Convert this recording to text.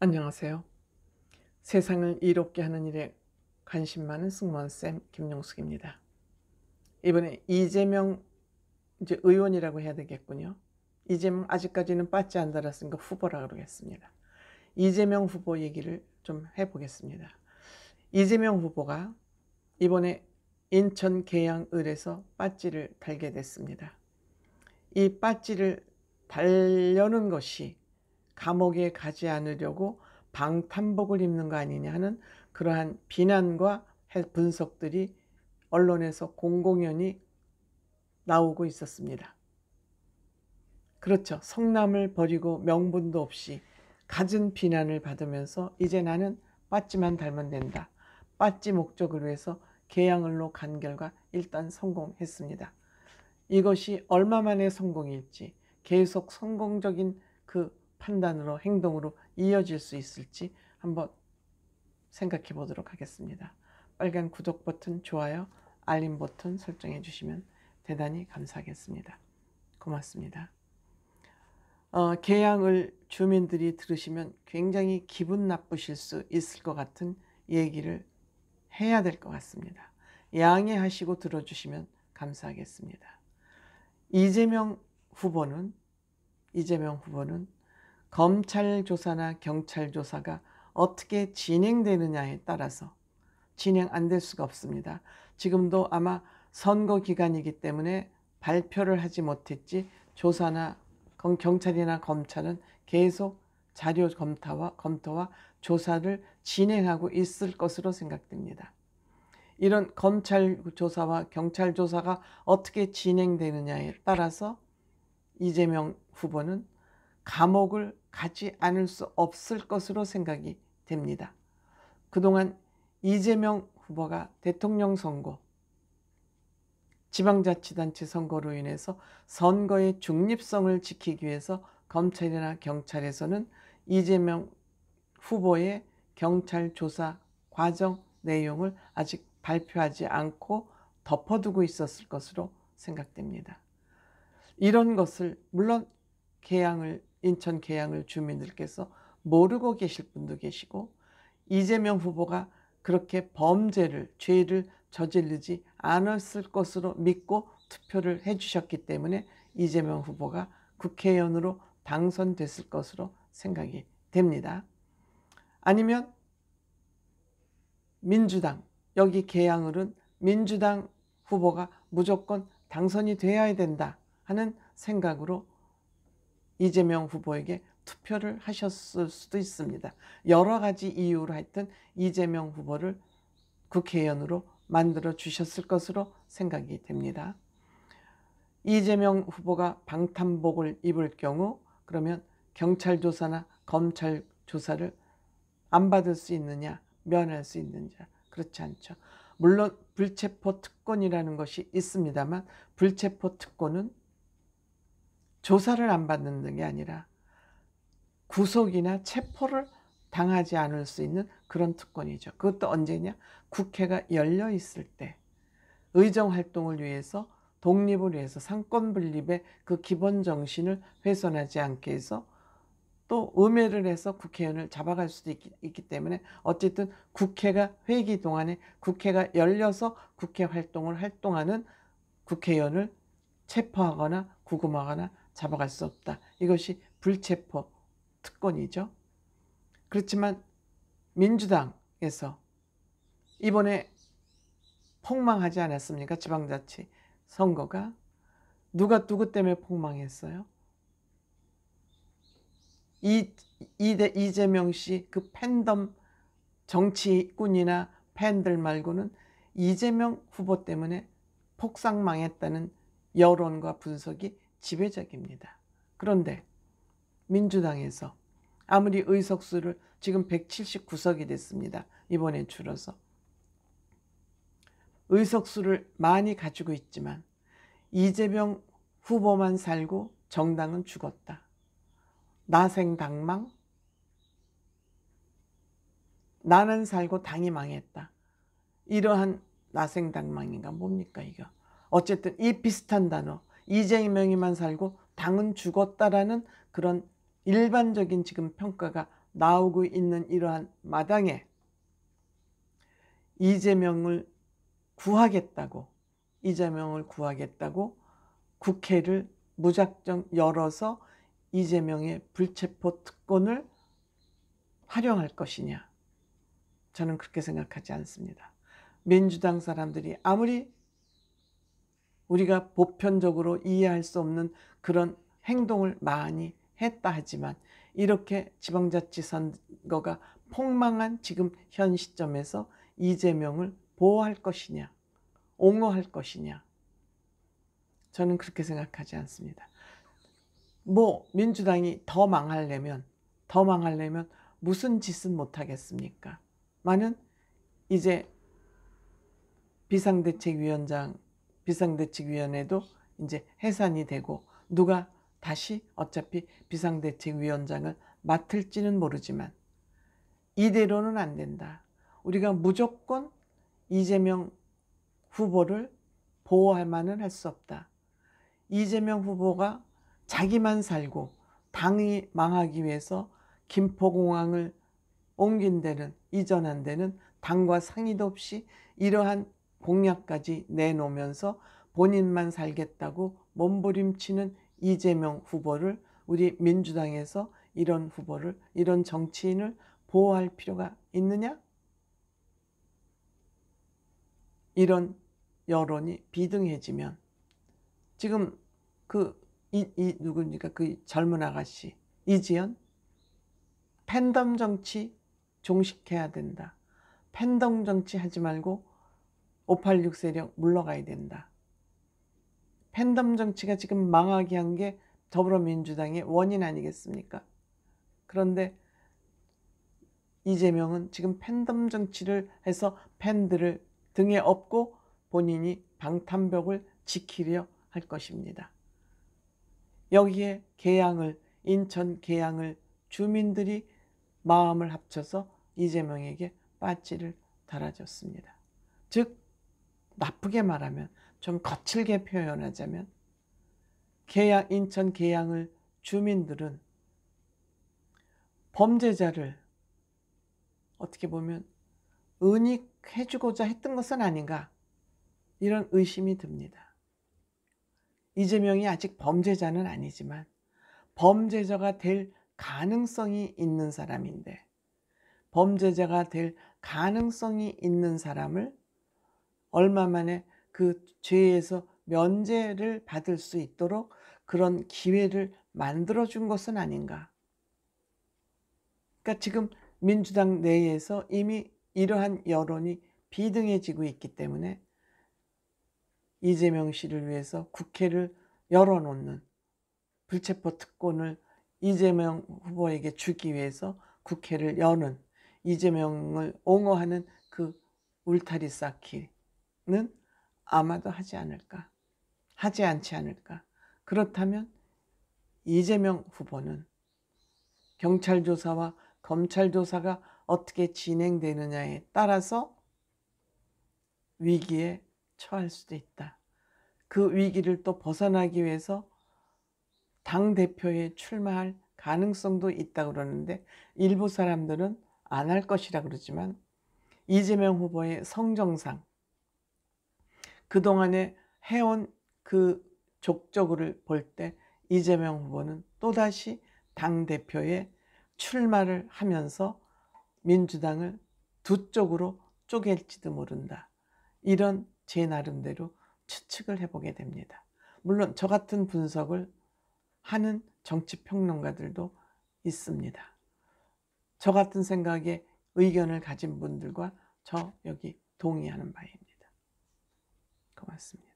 안녕하세요. 세상을 이롭게 하는 일에 관심 많은 승무원쌤 김용숙입니다. 이번에 이재명 의원이라고 해야 되겠군요. 이재명 아직까지는 빠지 안 달았으니까 후보라 그러겠습니다. 이재명 후보 얘기를 좀 해보겠습니다. 이재명 후보가 이번에 인천 계양을에서 빠지를 달게 됐습니다. 이 빠지를 달려는 것이 감옥에 가지 않으려고 방탄복을 입는 거 아니냐 하는 그러한 비난과 분석들이 언론에서 공공연히 나오고 있었습니다. 그렇죠. 성남을 버리고 명분도 없이 갖은 비난을 받으면서 이제 나는 빠찌만 닮으면 된다. 빠찌 목적으로 해서 계양을로 간 결과 일단 성공했습니다. 이것이 얼마 만의 성공일지, 계속 성공적인 그 판단으로 행동으로 이어질 수 있을지 한번 생각해 보도록 하겠습니다. 빨간 구독 버튼, 좋아요, 알림 버튼 설정해 주시면 대단히 감사하겠습니다. 고맙습니다. 계양을 주민들이 들으시면 굉장히 기분 나쁘실 수 있을 것 같은 얘기를 해야 될 것 같습니다. 양해하시고 들어주시면 감사하겠습니다. 이재명 후보는 검찰 조사나 경찰 조사가 어떻게 진행되느냐에 따라서 진행 안 될 수가 없습니다. 지금도 아마 선거 기간이기 때문에 발표를 하지 못했지 조사나 경찰이나 검찰은 계속 자료 검토와 조사를 진행하고 있을 것으로 생각됩니다. 이런 검찰 조사와 경찰 조사가 어떻게 진행되느냐에 따라서 이재명 후보는 감옥을 가지 않을 수 없을 것으로 생각이 됩니다. 그동안 이재명 후보가 대통령 선거, 지방자치단체 선거로 인해서 선거의 중립성을 지키기 위해서 검찰이나 경찰에서는 이재명 후보의 경찰 조사 과정 내용을 아직 발표하지 않고 덮어두고 있었을 것으로 생각됩니다. 이런 것을 물론 인천 계양을 주민들께서 모르고 계실 분도 계시고 이재명 후보가 그렇게 죄를 저지르지 않았을 것으로 믿고 투표를 해주셨기 때문에 이재명 후보가 국회의원으로 당선됐을 것으로 생각이 됩니다. 아니면 민주당, 여기 계양을은 민주당 후보가 무조건 당선이 되어야 된다 하는 생각으로 이재명 후보에게 투표를 하셨을 수도 있습니다. 여러 가지 이유로 하여튼 이재명 후보를 국회의원으로 만들어 주셨을 것으로 생각이 됩니다. 이재명 후보가 방탄복을 입을 경우 그러면 경찰 조사나 검찰 조사를 안 받을 수 있느냐, 면할 수 있느냐, 그렇지 않죠. 물론 불체포 특권이라는 것이 있습니다만 불체포 특권은 조사를 안 받는 게 아니라 구속이나 체포를 당하지 않을 수 있는 그런 특권이죠. 그것도 언제냐? 국회가 열려 있을 때 의정활동을 위해서 독립을 위해서 상권 분립의 그 기본 정신을 훼손하지 않게 해서 또 음해를 해서 국회의원을 잡아갈 수도 있기 때문에 어쨌든 국회가 회기 동안에 국회가 열려서 국회 활동하는 국회의원을 체포하거나 구금하거나 잡아갈 수 없다. 이것이 불체포 특권이죠. 그렇지만 민주당에서 이번에 폭망하지 않았습니까? 지방자치 선거가. 누구 때문에 폭망했어요? 이재명 씨 그 팬덤 정치꾼이나 팬들 말고는 이재명 후보 때문에 폭삭망했다는 여론과 분석이 지배적입니다. 그런데 민주당에서 아무리 의석수를 지금 179석이 됐습니다. 이번에 줄어서. 의석수를 많이 가지고 있지만 이재명 후보만 살고 정당은 죽었다. 나생당망? 나는 살고 당이 망했다. 이러한 나생당망인가 뭡니까 이거. 어쨌든 이 비슷한 단어, 이재명이만 살고 당은 죽었다라는 그런 일반적인 지금 평가가 나오고 있는 이러한 마당에 이재명을 구하겠다고 국회를 무작정 열어서 이재명의 불체포 특권을 활용할 것이냐? 저는 그렇게 생각하지 않습니다. 민주당 사람들이 아무리 우리가 보편적으로 이해할 수 없는 그런 행동을 많이 했다 하지만 이렇게 지방자치 선거가 폭망한 지금 현 시점에서 이재명을 보호할 것이냐, 옹호할 것이냐, 저는 그렇게 생각하지 않습니다. 뭐 민주당이 더 망하려면 무슨 짓은 못하겠습니까? 많은 이제 비상대책위원회도 이제 해산이 되고 누가 다시 어차피 비상대책위원장을 맡을지는 모르지만 이대로는 안 된다. 우리가 무조건 이재명 후보를 보호할만은 할 수 없다. 이재명 후보가 자기만 살고 당이 망하기 위해서 김포공항을 옮긴 데는, 이전한 데는 당과 상의도 없이 이러한 공약까지 내놓으면서 본인만 살겠다고 몸부림치는 이재명 후보를 우리 민주당에서 이런 정치인을 보호할 필요가 있느냐? 이런 여론이 비등해지면 지금 누굽니까? 그 젊은 아가씨 이지연, 팬덤 정치 종식해야 된다. 팬덤 정치 하지 말고 586 세력 물러가야 된다. 팬덤 정치가 지금 망하게 한 게 더불어민주당의 원인 아니겠습니까? 그런데 이재명은 지금 팬덤 정치를 해서 팬들을 등에 업고 본인이 방탄벽을 지키려 할 것입니다. 여기에 인천 계양을 주민들이 마음을 합쳐서 이재명에게 빠찌를 달아줬습니다. 즉 나쁘게 말하면, 좀 거칠게 표현하자면 인천 계양을 주민들은 범죄자를 어떻게 보면 은닉해주고자 했던 것은 아닌가, 이런 의심이 듭니다. 이재명이 아직 범죄자는 아니지만 범죄자가 될 가능성이 있는 사람인데, 범죄자가 될 가능성이 있는 사람을 얼마 만에 그 죄에서 면제를 받을 수 있도록 그런 기회를 만들어준 것은 아닌가. 그러니까 지금 민주당 내에서 이미 이러한 여론이 비등해지고 있기 때문에 이재명 씨를 위해서 국회를 열어놓는 불체포 특권을 이재명 후보에게 주기 위해서 국회를 여는, 이재명을 옹호하는 그 울타리 쌓기는 아마도 하지 않지 않을까. 그렇다면 이재명 후보는 경찰 조사와 검찰 조사가 어떻게 진행되느냐에 따라서 위기에 처할 수도 있다. 그 위기를 또 벗어나기 위해서 당대표에 출마할 가능성도 있다고 그러는데, 일부 사람들은 안 할 것이라 그러지만 이재명 후보의 성정상 그동안에 해온 그 족적을 볼 때 이재명 후보는 또다시 당대표에 출마를 하면서 민주당을 두 쪽으로 쪼갤지도 모른다. 이런 제 나름대로 추측을 해보게 됩니다. 물론 저 같은 분석을 하는 정치평론가들도 있습니다. 저 같은 생각에 의견을 가진 분들과 저 여기 동의하는 바입니다. 고맙습니다.